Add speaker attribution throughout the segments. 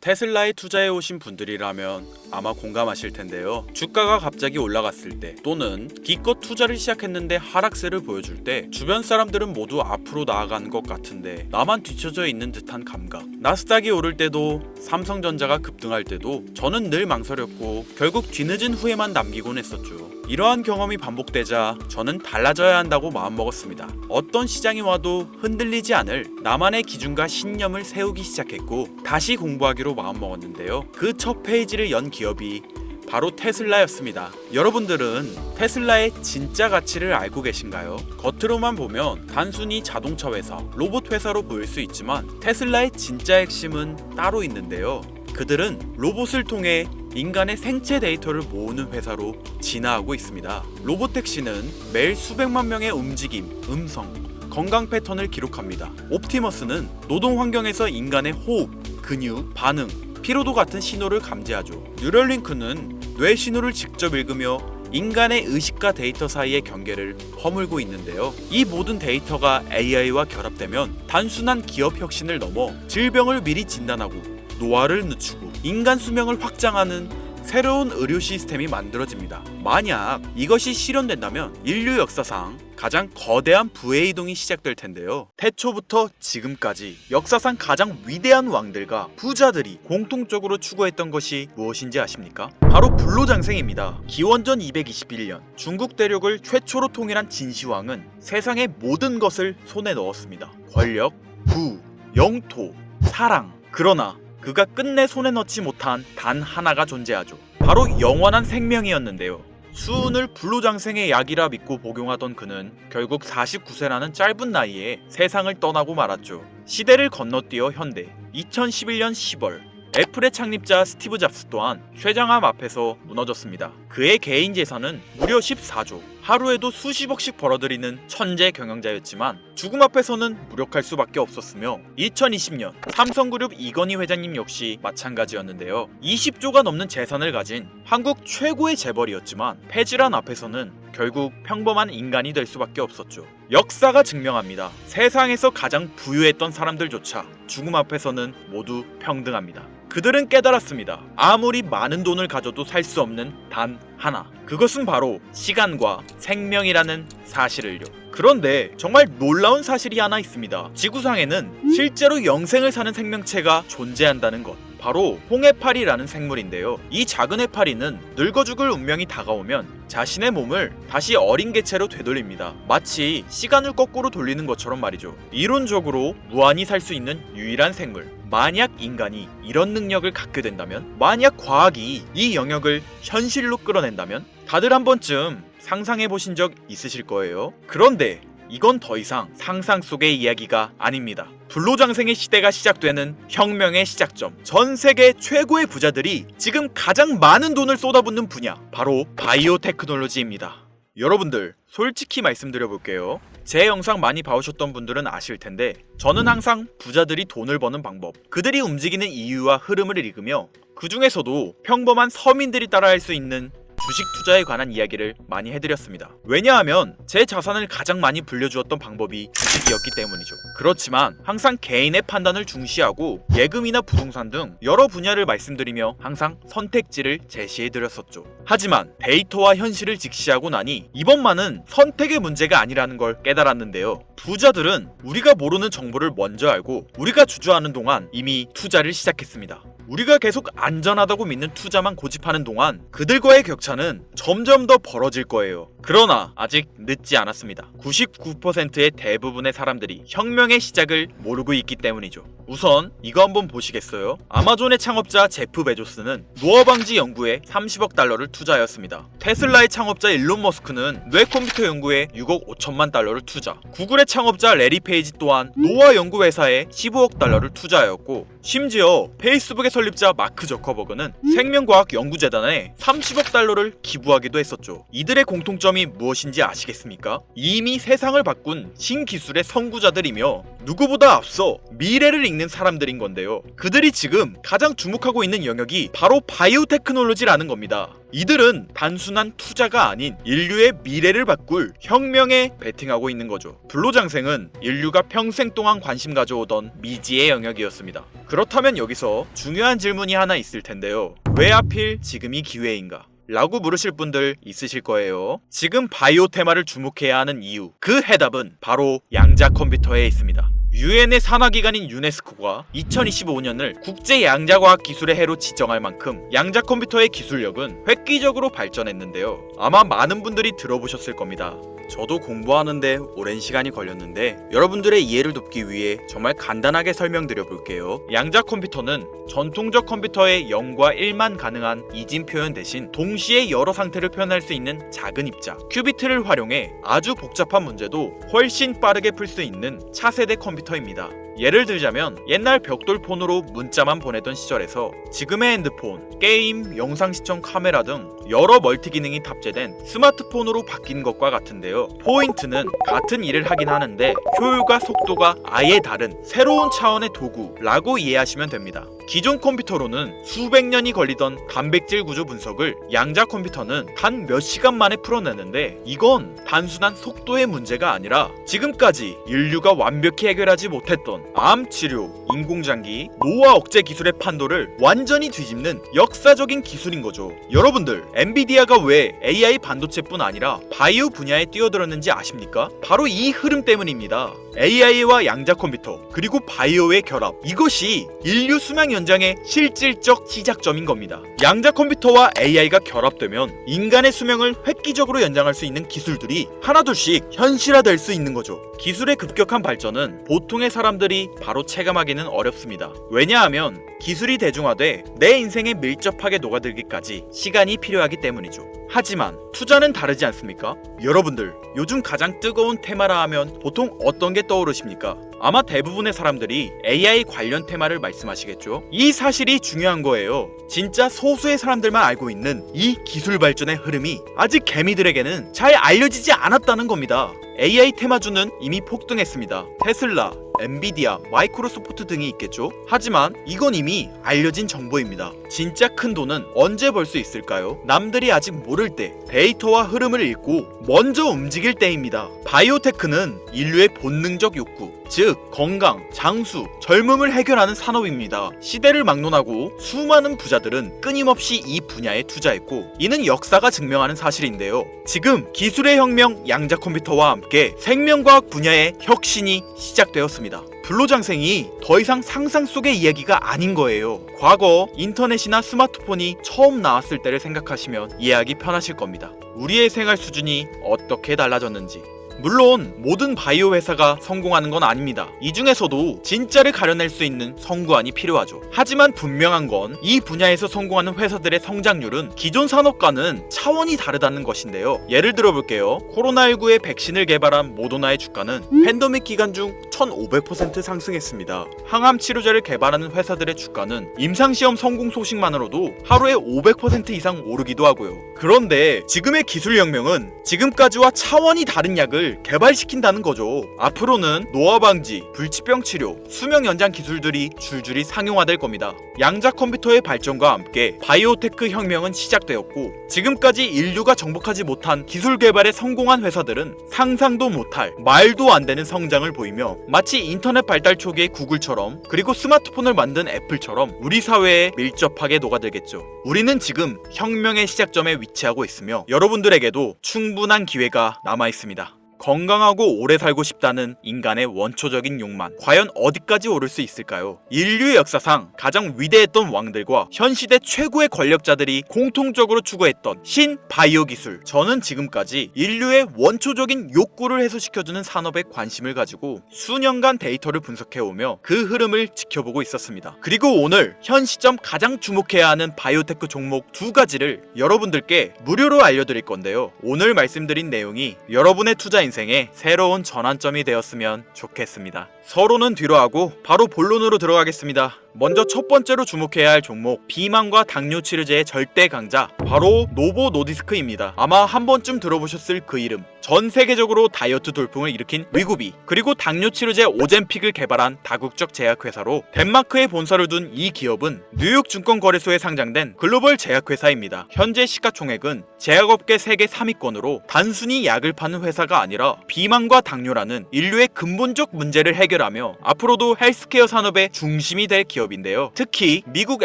Speaker 1: 테슬라에 투자해 오신 분들이라면 아마 공감하실 텐데요. 주가가 갑자기 올라갔을 때 또는 기껏 투자를 시작했는데 하락세를 보여줄 때 주변 사람들은 모두 앞으로 나아가는 것 같은데 나만 뒤처져 있는 듯한 감각. 나스닥이 오를 때도 삼성전자가 급등할 때도 저는 늘 망설였고 결국 뒤늦은 후회만 남기곤 했었죠. 이러한 경험이 반복되자 저는 달라져야 한다고 마음먹었습니다. 어떤 시장이 와도 흔들리지 않을 나만의 기준과 신념을 세우기 시작했고 다시 공부하기로 마음먹었는데요. 그 첫 페이지를 연 기업이 바로 테슬라였습니다. 여러분들은 테슬라의 진짜 가치를 알고 계신가요? 겉으로만 보면 단순히 자동차 회사, 로봇 회사로 보일 수 있지만 테슬라의 진짜 핵심은 따로 있는데요. 그들은 로봇을 통해 인간의 생체 데이터를 모으는 회사로 진화하고 있습니다. 로보택시는 매일 수백만 명의 움직임, 음성, 건강 패턴을 기록합니다. 옵티머스는 노동 환경에서 인간의 호흡, 근육, 반응, 피로도 같은 신호를 감지하죠. 뉴럴링크는 뇌 신호를 직접 읽으며 인간의 의식과 데이터 사이의 경계를 허물고 있는데요. 이 모든 데이터가 AI와 결합되면 단순한 기업 혁신을 넘어 질병을 미리 진단하고 노화를 늦추고 인간 수명을 확장하는 새로운 의료 시스템이 만들어집니다. 만약 이것이 실현된다면 인류 역사상 가장 거대한 부의 이동이 시작될 텐데요. 태초부터 지금까지 역사상 가장 위대한 왕들과 부자들이 공통적으로 추구했던 것이 무엇인지 아십니까? 바로 불로장생입니다. 기원전 221년 중국 대륙을 최초로 통일한 진시황은 세상의 모든 것을 손에 넣었습니다. 권력, 부, 영토, 사랑. 그러나 그가 끝내 손에 넣지 못한 단 하나가 존재하죠. 바로 영원한 생명이었는데요. 수은을 불로장생의 약이라 믿고 복용하던 그는 결국 49세라는 짧은 나이에 세상을 떠나고 말았죠. 시대를 건너뛰어 현대 2011년 10월 애플의 창립자 스티브 잡스 또한 쇠장암 앞에서 무너졌습니다. 그의 개인 재산은 무려 14조, 하루에도 수십억씩 벌어들이는 천재 경영자였지만 죽음 앞에서는 무력할 수밖에 없었으며 2020년 삼성그룹 이건희 회장님 역시 마찬가지였는데요. 20조가 넘는 재산을 가진 한국 최고의 재벌이었지만 폐질환 앞에서는 결국 평범한 인간이 될 수밖에 없었죠. 역사가 증명합니다. 세상에서 가장 부유했던 사람들조차 죽음 앞에서는 모두 평등합니다. 그들은 깨달았습니다. 아무리 많은 돈을 가져도 살 수 없는 단 하나. 그것은 바로 시간과 생명이라는 사실을요. 그런데 정말 놀라운 사실이 하나 있습니다. 지구상에는 실제로 영생을 사는 생명체가 존재한다는 것. 바로 홍해파리라는 생물인데요. 이 작은 해파리는 늙어 죽을 운명이 다가오면 자신의 몸을 다시 어린 개체로 되돌립니다. 마치 시간을 거꾸로 돌리는 것처럼 말이죠. 이론적으로 무한히 살 수 있는 유일한 생물. 만약 인간이 이런 능력을 갖게 된다면, 만약 과학이 이 영역을 현실로 끌어낸다면 다들 한 번쯤 상상해 보신 적 있으실 거예요. 그런데 이건 더 이상 상상 속의 이야기가 아닙니다. 불로장생의 시대가 시작되는 혁명의 시작점. 전 세계 최고의 부자들이 지금 가장 많은 돈을 쏟아붓는 분야, 바로 바이오 테크놀로지입니다. 여러분들, 솔직히 말씀드려볼게요. 제 영상 많이 봐오셨던 분들은 아실 텐데 저는 항상 부자들이 돈을 버는 방법, 그들이 움직이는 이유와 흐름을 읽으며 그 중에서도 평범한 서민들이 따라할 수 있는 주식 투자에 관한 이야기를 많이 해드렸습니다. 왜냐하면 제 자산을 가장 많이 불려주었던 방법이 주식이었기 때문이죠. 그렇지만 항상 개인의 판단을 중시하고 예금이나 부동산 등 여러 분야를 말씀드리며 항상 선택지를 제시해드렸었죠. 하지만 데이터와 현실을 직시하고 나니 이번만은 선택의 문제가 아니라는 걸 깨달았는데요. 부자들은 우리가 모르는 정보를 먼저 알고 우리가 주저하는 동안 이미 투자를 시작했습니다. 우리가 계속 안전하다고 믿는 투자만 고집하는 동안 그들과의 격차는 점점 더 벌어질 거예요. 그러나 아직 늦지 않았습니다. 99%의 대부분의 사람들이 혁명의 시작을 모르고 있기 때문이죠. 우선 이거 한번 보시겠어요? 아마존의 창업자 제프 베조스는 노화 방지 연구에 30억 달러를 투자하였습니다. 테슬라의 창업자 일론 머스크는 뇌 컴퓨터 연구에 6억 5천만 달러를 투자. 구글의 창업자 레리 페이지 또한 노화 연구 회사에 15억 달러를 투자하였고, 심지어 페이스북의 설립자 마크 저커버그는 생명과학 연구재단에 30억 달러를 기부하기도 했었죠. 이들의 공통점이 장점이 무엇인지 아시겠습니까? 이미 세상을 바꾼 신기술의 선구자들이며 누구보다 앞서 미래를 읽는 사람들인 건데요. 그들이 지금 가장 주목하고 있는 영역이 바로 바이오테크놀로지라는 겁니다. 이들은 단순한 투자가 아닌 인류의 미래를 바꿀 혁명에 베팅하고 있는 거죠. 불로장생은 인류가 평생 동안 관심 가져오던 미지의 영역이었습니다. 그렇다면 여기서 중요한 질문이 하나 있을 텐데요. 왜 하필 지금이 기회인가? 라고 물으실 분들 있으실 거예요. 지금 바이오 테마를 주목해야 하는 이유, 그 해답은 바로 양자 컴퓨터에 있습니다. 유엔의 산하기관인 유네스코가 2025년을 국제 양자과학 기술의 해로 지정할 만큼 양자 컴퓨터의 기술력은 획기적으로 발전했는데요. 아마 많은 분들이 들어보셨을 겁니다. 저도 공부하는데 오랜 시간이 걸렸는데 여러분들의 이해를 돕기 위해 정말 간단하게 설명드려 볼게요. 양자 컴퓨터는 전통적 컴퓨터의 0과 1만 가능한 이진 표현 대신 동시에 여러 상태를 표현할 수 있는 작은 입자 큐비트를 활용해 아주 복잡한 문제도 훨씬 빠르게 풀 수 있는 차세대 컴퓨터입니다. 예를 들자면 옛날 벽돌폰으로 문자만 보내던 시절에서 지금의 핸드폰, 게임, 영상 시청 카메라 등 여러 멀티 기능이 탑재된 스마트폰으로 바뀐 것과 같은데요. 포인트는 같은 일을 하긴 하는데 효율과 속도가 아예 다른 새로운 차원의 도구라고 이해하시면 됩니다. 기존 컴퓨터로는 수백 년이 걸리던 단백질 구조 분석을 양자 컴퓨터는 단 몇 시간 만에 풀어내는데 이건 단순한 속도의 문제가 아니라 지금까지 인류가 완벽히 해결하지 못했던 암 치료, 인공장기, 노화 억제 기술의 판도를 완전히 뒤집는 역사적인 기술인 거죠. 여러분들, 엔비디아가 왜 AI 반도체뿐 아니라 바이오 분야에 뛰어들었는지 아십니까? 바로 이 흐름 때문입니다. AI와 양자 컴퓨터 그리고 바이오의 결합, 이것이 인류 수명 연장의 실질적 시작점인 겁니다. 양자 컴퓨터와 AI가 결합되면 인간의 수명을 획기적으로 연장할 수 있는 기술들이 하나둘씩 현실화될 수 있는 거죠. 기술의 급격한 발전은 보통의 사람들이 바로 체감하기는 어렵습니다. 왜냐하면 기술이 대중화돼 내 인생에 밀접하게 녹아들기까지 시간이 필요하기 때문이죠. 하지만 투자는 다르지 않습니까? 여러분들, 요즘 가장 뜨거운 테마라 하면 보통 어떤 게 떠오르십니까? 아마 대부분의 사람들이 AI 관련 테마를 말씀하시겠죠? 이 사실이 중요한 거예요. 진짜 소수의 사람들만 알고 있는 이 기술 발전의 흐름이 아직 개미들에게는 잘 알려지지 않았다는 겁니다. AI 테마주는 이미 폭등했습니다. 테슬라, 엔비디아, 마이크로소프트 등이 있겠죠? 하지만 이건 이미 알려진 정보입니다. 진짜 큰 돈은 언제 벌 수 있을까요? 남들이 아직 모를 때 데이터와 흐름을 읽고 먼저 움직일 때입니다. 바이오테크는 인류의 본능적 욕구, 즉 건강, 장수, 젊음을 해결하는 산업입니다. 시대를 막론하고 수많은 부자들은 끊임없이 이 분야에 투자했고 이는 역사가 증명하는 사실인데요. 지금 기술의 혁명 양자 컴퓨터와 함께 생명과학 분야의 혁신이 시작되었습니다. 불로장생이 더 이상 상상 속의 이야기가 아닌 거예요. 과거 인터넷이나 스마트폰이 처음 나왔을 때를 생각하시면 이해하기 편하실 겁니다. 우리의 생활 수준이 어떻게 달라졌는지. 물론 모든 바이오 회사가 성공하는 건 아닙니다. 이 중에서도 진짜를 가려낼 수 있는 선구안이 필요하죠. 하지만 분명한 건 이 분야에서 성공하는 회사들의 성장률은 기존 산업과는 차원이 다르다는 것인데요. 예를 들어볼게요. 코로나19의 백신을 개발한 모더나의 주가는 팬데믹 기간 중 1500% 상승했습니다. 항암 치료제를 개발하는 회사들의 주가는 임상시험 성공 소식만으로도 하루에 500% 이상 오르기도 하고요. 그런데 지금의 기술혁명은 지금까지와 차원이 다른 약을 개발시킨다는 거죠. 앞으로는 노화 방지, 불치병 치료, 수명 연장 기술들이 줄줄이 상용화될 겁니다. 양자 컴퓨터의 발전과 함께 바이오테크 혁명은 시작되었고 지금까지 인류가 정복하지 못한 기술 개발에 성공한 회사들은 상상도 못할 말도 안 되는 성장을 보이며 마치 인터넷 발달 초기의 구글처럼 그리고 스마트폰을 만든 애플처럼 우리 사회에 밀접하게 녹아들겠죠. 우리는 지금 혁명의 시작점에 위치하고 있으며 여러분들에게도 충분한 기회가 남아 있습니다. 건강하고 오래 살고 싶다는 인간의 원초적인 욕망, 과연 어디까지 오를 수 있을까요? 인류의 역사상 가장 위대했던 왕들과 현 시대 최고의 권력자들이 공통적으로 추구했던 신바이오 기술. 저는 지금까지 인류의 원초적인 욕구를 해소시켜주는 산업에 관심을 가지고 수년간 데이터를 분석해오며 그 흐름을 지켜보고 있었습니다. 그리고 오늘 현 시점 가장 주목해야 하는 바이오테크 종목 두 가지를 여러분들께 무료로 알려드릴 건데요. 오늘 말씀드린 내용이 여러분의 투자 인생의 새로운 전환점이 되었으면 좋겠습니다. 서로는 뒤로 하고 바로 본론으로 들어가겠습니다. 먼저 첫 번째로 주목해야 할 종목, 비만과 당뇨 치료제의 절대 강자, 바로 노보 노디스크입니다. 아마 한 번쯤 들어보셨을 그 이름. 전 세계적으로 다이어트 돌풍을 일으킨 위구비, 그리고 당뇨 치료제 오젬픽을 개발한 다국적 제약회사로 덴마크에 본사를 둔 이 기업은 뉴욕 증권거래소에 상장된 글로벌 제약회사입니다. 현재 시가총액은 제약업계 세계 3위권으로 단순히 약을 파는 회사가 아니라 비만과 당뇨라는 인류의 근본적 문제를 해결하며 앞으로도 헬스케어 산업의 중심이 될 기업인데요. 특히 미국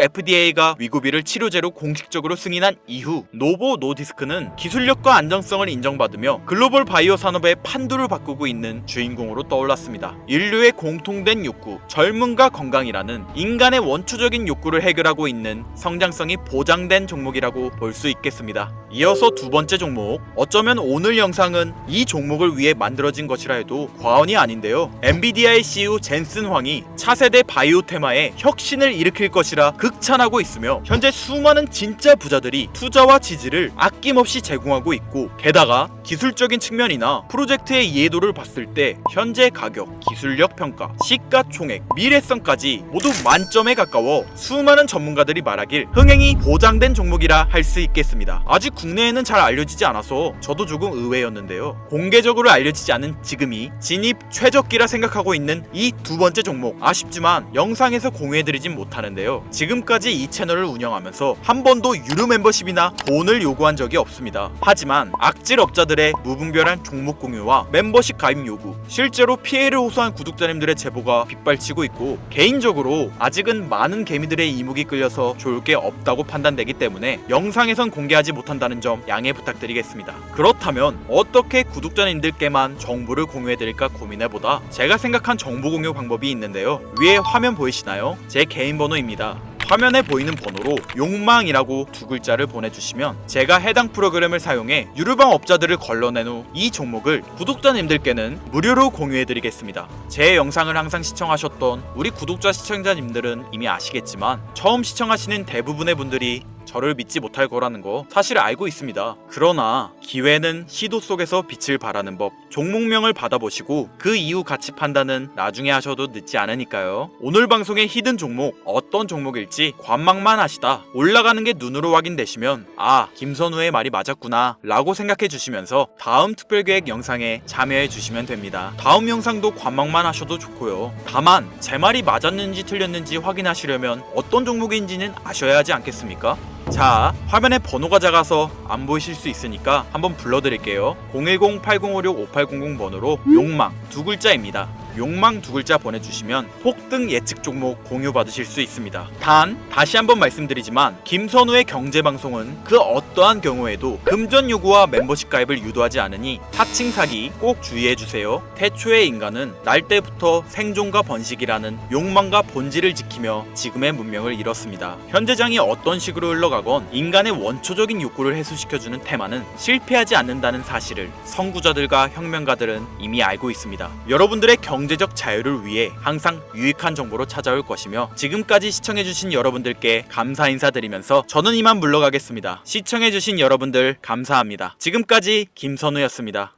Speaker 1: FDA가 위구비를 치료제로 공식적으로 승인한 이후 노보 노디스크는 기술력과 안정성을 인정받으며 글로벌 바이오 산업의 판도를 바꾸고 있는 주인공으로 떠올랐습니다. 인류의 공통된 욕구, 젊음과 건강이라는 인간의 원초적인 욕구를 해결하고 있는 성장성이 보장된 종목이라고 볼 수 있겠습니다. 이어서 두 번째 종목, 어쩌면 오늘 영상은 이 종목을 위해 만들어진 것이라 해도 과언이 아닌데요. 엔비디아의 CEO 젠슨 황이 차세대 바이오 테마에 혁신을 일으킬 것이라 극찬하고 있으며 현재 수많은 진짜 부자들이 투자와 지지를 아낌없이 제공하고 있고, 게다가 기술적인 측면이나 프로젝트의 이해도를 봤을 때 현재 가격, 기술력 평가, 시가총액, 미래성까지 모두 만점에 가까워 수많은 전문가들이 말하길 흥행이 보장된 종목이라 할 수 있겠습니다. 아직 국내에는 잘 알려지지 않아서 저도 조금 의외였는데요. 공개적으로 알려지지 않은 지금이 진입 최적기라 생각하고 있는 이 두 번째 종목, 아쉽지만 영상에서 공유해드리진 못하는데요. 지금까지 이 채널을 운영하면서 한 번도 유료 멤버십이나 돈을 요구한 적이 없습니다. 하지만 악질 업자들의 무분별한 종목 공유와 멤버십 가입 요구, 실제로 피해를 호소한 구독자님들의 제보가 빗발치고 있고, 개인적으로 아직은 많은 개미들의 이목이 끌려서 좋을 게 없다고 판단되기 때문에 영상에선 공개하지 못한다는 점 양해 부탁드리겠습니다. 그렇다면 어떻게 구독자님들께만 정보를 공유해드릴까 고민해보다 제가 생각한 정보 공유 방법이 있는데요. 위에 화면 보이시나요? 제 개인 번호입니다. 화면에 보이는 번호로 욕망이라고 두 글자를 보내주시면 제가 해당 프로그램을 사용해 유료방 업자들을 걸러낸 후 이 종목을 구독자님들께는 무료로 공유해드리겠습니다. 제 영상을 항상 시청하셨던 우리 구독자 시청자님들은 이미 아시겠지만 처음 시청하시는 대부분의 분들이 저를 믿지 못할 거라는 거 사실 알고 있습니다. 그러나 기회는 시도 속에서 빛을 발하는 법, 종목명을 받아보시고 그 이후 가치 판단은 나중에 하셔도 늦지 않으니까요. 오늘 방송의 히든 종목, 어떤 종목일지 관망만 하시다 올라가는 게 눈으로 확인되시면 아, 김선우의 말이 맞았구나 라고 생각해 주시면서 다음 특별계획 영상에 참여해 주시면 됩니다. 다음 영상도 관망만 하셔도 좋고요. 다만 제 말이 맞았는지 틀렸는지 확인하시려면 어떤 종목인지는 아셔야 하지 않겠습니까? 자, 화면에 번호가 작아서 안 보이실 수 있으니까 한번 불러드릴게요. 010-8056-5800 번호로 욕망 두 글자입니다. 욕망 두 글자 보내주시면 폭등 예측 종목 공유 받으실 수 있습니다. 단 다시 한번 말씀드리지만 김선우의 경제방송은 그 어떠한 경우에도 금전 요구와 멤버십 가입을 유도하지 않으니 사칭 사기 꼭 주의해주세요. 태초의 인간은 날 때부터 생존과 번식이라는 욕망과 본질을 지키며 지금의 문명을 이뤘습니다. 현재장이 어떤 식으로 흘러가건 인간의 원초적인 욕구를 해소시켜주는 테마는 실패하지 않는다는 사실을 선구자들과 혁명가들은 이미 알고 있습니다. 여러분들의 경제적 자유를 위해 항상 유익한 정보로 찾아올 것이며, 지금까지 시청해주신 여러분들께 감사 인사드리면서 저는 이만 물러가겠습니다. 시청해주신 여러분들 감사합니다. 지금까지 김선우였습니다.